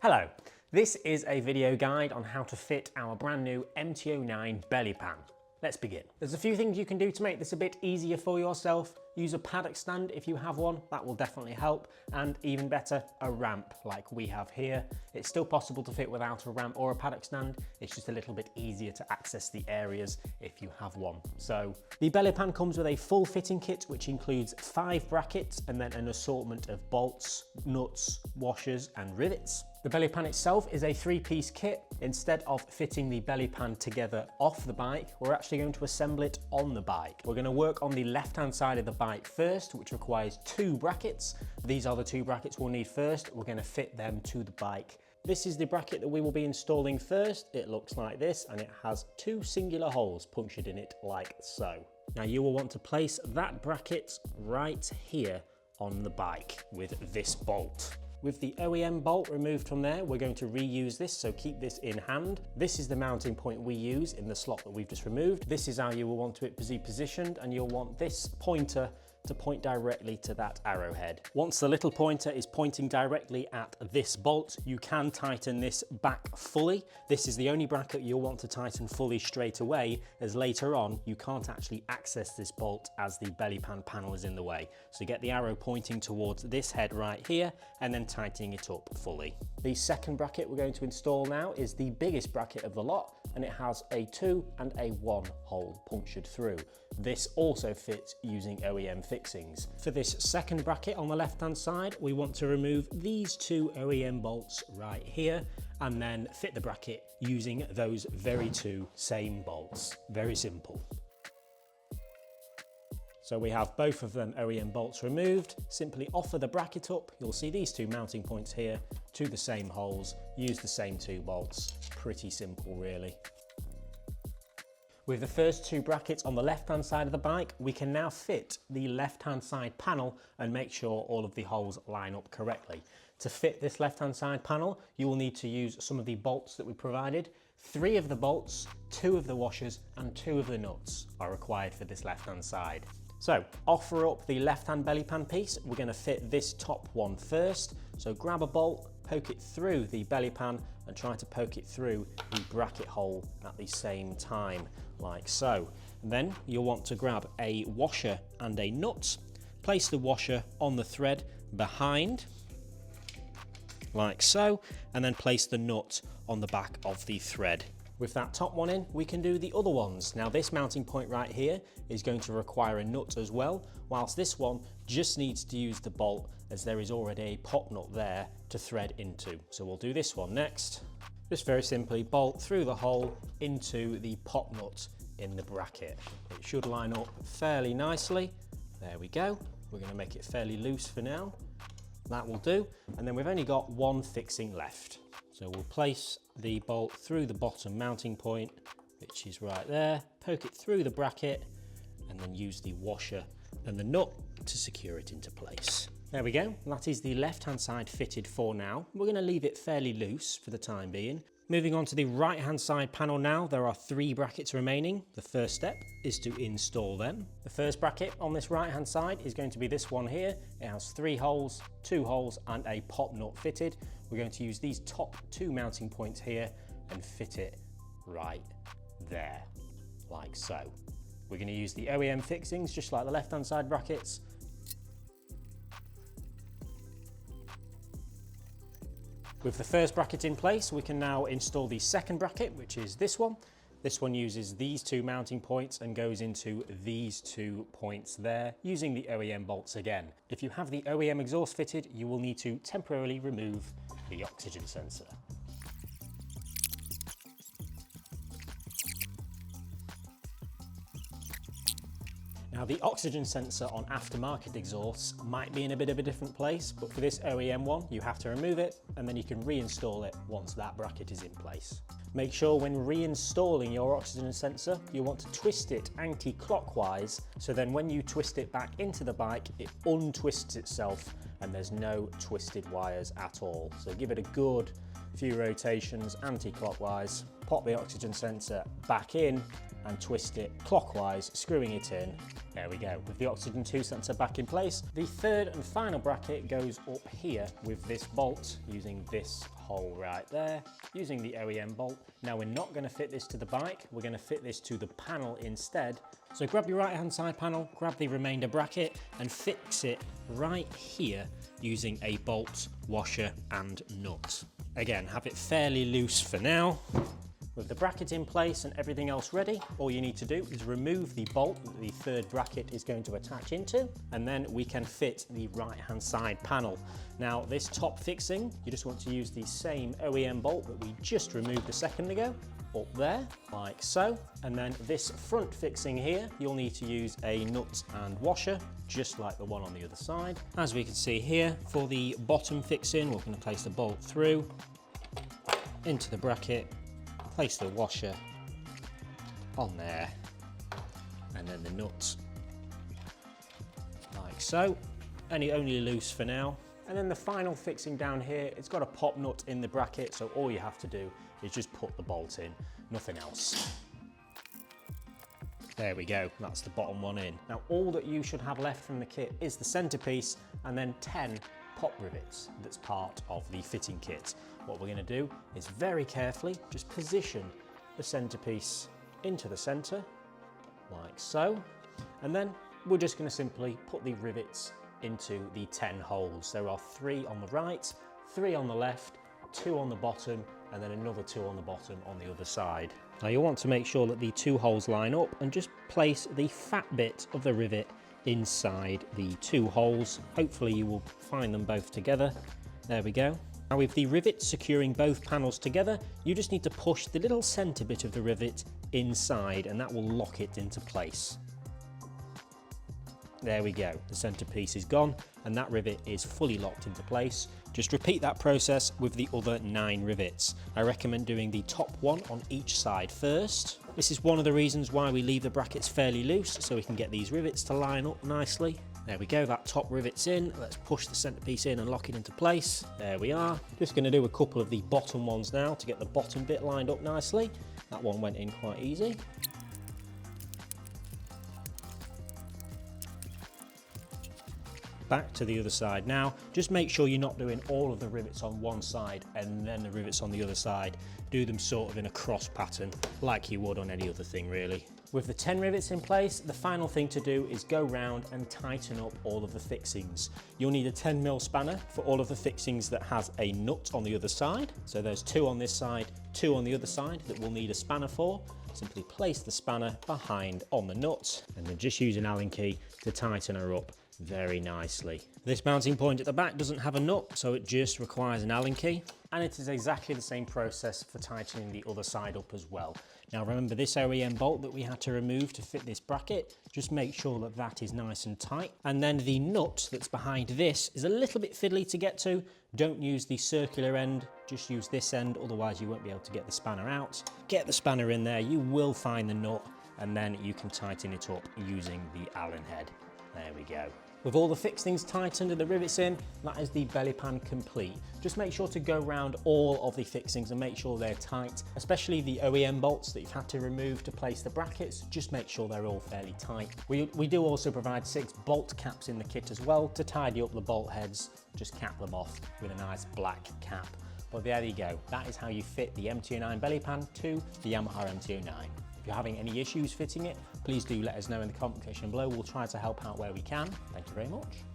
Hello, this is a video guide on how to fit our brand new MT-09 belly pan. Let's begin. There's a few things you can do to make this a bit easier for yourself. Use a paddock stand if you have one, that will definitely help, and even better, a ramp like we have here. It's still possible to fit without a ramp or a paddock stand, it's just a little bit easier to access the areas if you have one. So the belly pan comes with a full fitting kit which includes 5 brackets and then an assortment of bolts, nuts, washers and rivets. The belly pan itself is a 3-piece kit. Instead of fitting the belly pan together off the bike, we're actually going to assemble it on the bike. We're going to work on the left-hand side of the bike first, which requires 2 brackets. These are the 2 brackets we'll need first. We're going to fit them to the bike. This is the bracket that we will be installing first. It looks like this, and it has 2 singular holes punctured in it like so. Now you will want to place that bracket right here on the bike with this bolt. With the OEM bolt removed from there, we're going to reuse this, so keep this in hand. This is the mounting point we use in the slot that we've just removed. This is how you will want it to be positioned, and you'll want this pointer to point directly to that arrowhead. Once the little pointer is pointing directly at this bolt, you can tighten this back fully. This is the only bracket you'll want to tighten fully straight away, as later on you can't actually access this bolt as the belly pan panel is in the way. So get the arrow pointing towards this head right here and then tightening it up fully. The second bracket we're going to install now is the biggest bracket of the lot, and it has a 2 and a 1 hole punctured through. This also fits using OEM fixings. For this second bracket on the left hand side, we want to remove these 2 OEM bolts right here and then fit the bracket using those very 2 same bolts. Very simple. So we have both of them OEM bolts removed. Simply offer the bracket up. You'll see these 2 mounting points here to the same holes. Use the same 2 bolts. Pretty simple really. With the first 2 brackets on the left-hand side of the bike, we can now fit the left-hand side panel and make sure all of the holes line up correctly. To fit this left-hand side panel, you will need to use some of the bolts that we provided. 3 of the bolts, 2 of the washers and 2 of the nuts are required for this left-hand side. So offer up the left-hand belly pan piece. We're going to fit this top one first. So grab a bolt, poke it through the belly pan and try to poke it through the bracket hole at the same time, like so. And then you'll want to grab a washer and a nut, place the washer on the thread behind, like so, and then place the nut on the back of the thread. With that top one in, we can do the other ones. Now this mounting point right here is going to require a nut as well, whilst this one just needs to use the bolt as there is already a pop nut there to thread into. So we'll do this one next. Just very simply bolt through the hole into the pop nut in the bracket. It should line up fairly nicely. There we go. We're going to make it fairly loose for now. That will do. And then we've only got one fixing left. So we'll place the bolt through the bottom mounting point, which is right there, poke it through the bracket, and then use the washer and the nut to secure it into place. There we go, that is the left-hand side fitted for now. We're going to leave it fairly loose for the time being. Moving on to the right-hand side panel now, there are 3 brackets remaining. The first step is to install them. The first bracket on this right-hand side is going to be this one here. It has 3 holes, 2 holes and a pop nut fitted. We're going to use these top 2 mounting points here and fit it right there, like so. We're going to use the OEM fixings, just like the left-hand side brackets. With the first bracket in place, we can now install the second bracket, which is this one. This one uses these 2 mounting points and goes into these 2 points there, using the OEM bolts again. If you have the OEM exhaust fitted, you will need to temporarily remove the oxygen sensor. Now the oxygen sensor on aftermarket exhausts might be in a bit of a different place, but for this OEM one, you have to remove it and then you can reinstall it once that bracket is in place. Make sure when reinstalling your oxygen sensor, you want to twist it anti-clockwise, so then when you twist it back into the bike, it untwists itself and there's no twisted wires at all. So give it a good few rotations anti-clockwise, pop the oxygen sensor back in and twist it clockwise, screwing it in. There we go. With the Oxygen 2 sensor back in place, the third and final bracket goes up here with this bolt using this hole right there using the OEM bolt. Now we're not going to fit this to the bike, we're going to fit this to the panel instead. So grab your right hand side panel, grab the remainder bracket and fix it right here using a bolt, washer and nut. Again, have it fairly loose for now. With the bracket in place and everything else ready, all you need to do is remove the bolt that the third bracket is going to attach into, and then we can fit the right hand side panel. Now this top fixing, you just want to use the same OEM bolt that we just removed a second ago, up there, like so. And then this front fixing here, you'll need to use a nut and washer, just like the one on the other side. As we can see here, for the bottom fixing, we're going to place the bolt through, into the bracket, place the washer on there, and then the nuts, like so. Only loose for now. And then the final fixing down here, it's got a pop nut in the bracket, so all you have to do is just put the bolt in, nothing else. There we go, that's the bottom one in. Now all that you should have left from the kit is the centerpiece and then 10 pop rivets that's part of the fitting kit. What we're going to do is very carefully just position the centerpiece into the center, like so, and then we're just going to simply put the rivets into the 10 holes. There are 3 on the right, 3 on the left, 2 on the bottom, and then another 2 on the bottom on the other side. Now you want to make sure that the 2 holes line up and just place the fat bit of the rivet inside the 2 holes. Hopefully you will find them both together. There we go. Now with the rivet securing both panels together, you just need to push the little center bit of the rivet inside and that will lock it into place. There we go, the centerpiece is gone and that rivet is fully locked into place. Just repeat that process with the other 9 rivets. I recommend doing the top one on each side first. This is one of the reasons why we leave the brackets fairly loose, so we can get these rivets to line up nicely. There we go, that top rivet's in. Let's push the centerpiece in and lock it into place. There we are. Just going to do a couple of the bottom ones now to get the bottom bit lined up nicely. That one went in quite easy. Back to the other side now. Just make sure you're not doing all of the rivets on one side and then the rivets on the other side. Do them sort of in a cross pattern like you would on any other thing really. With the 10 rivets in place, the final thing to do is go round and tighten up all of the fixings. You'll need a 10mm spanner for all of the fixings that has a nut on the other side. So there's 2 on this side, 2 on the other side that we'll need a spanner for. Simply place the spanner behind on the nut and then just use an Allen key to tighten her up very nicely. This mounting point at the back doesn't have a nut, so it just requires an Allen key. And it is exactly the same process for tightening the other side up as well. Now remember this OEM bolt that we had to remove to fit this bracket, just make sure that that is nice and tight. And then the nut that's behind this is a little bit fiddly to get to. Don't use the circular end, just use this end, otherwise you won't be able to get the spanner out. Get the spanner in there, you will find the nut, and then you can tighten it up using the Allen head. There we go. With all the fixings tightened and the rivets in, that is the belly pan complete. Just make sure to go around all of the fixings and make sure they're tight, especially the OEM bolts that you've had to remove to place the brackets. Just make sure they're all fairly tight. We do also provide 6 bolt caps in the kit as well to tidy up the bolt heads. Just cap them off with a nice black cap. But there you go. That is how you fit the MT-09 belly pan to the Yamaha MT-09. If you're having any issues fitting it, please do let us know in the comment section below. We'll try to help out where we can. Thank you very much.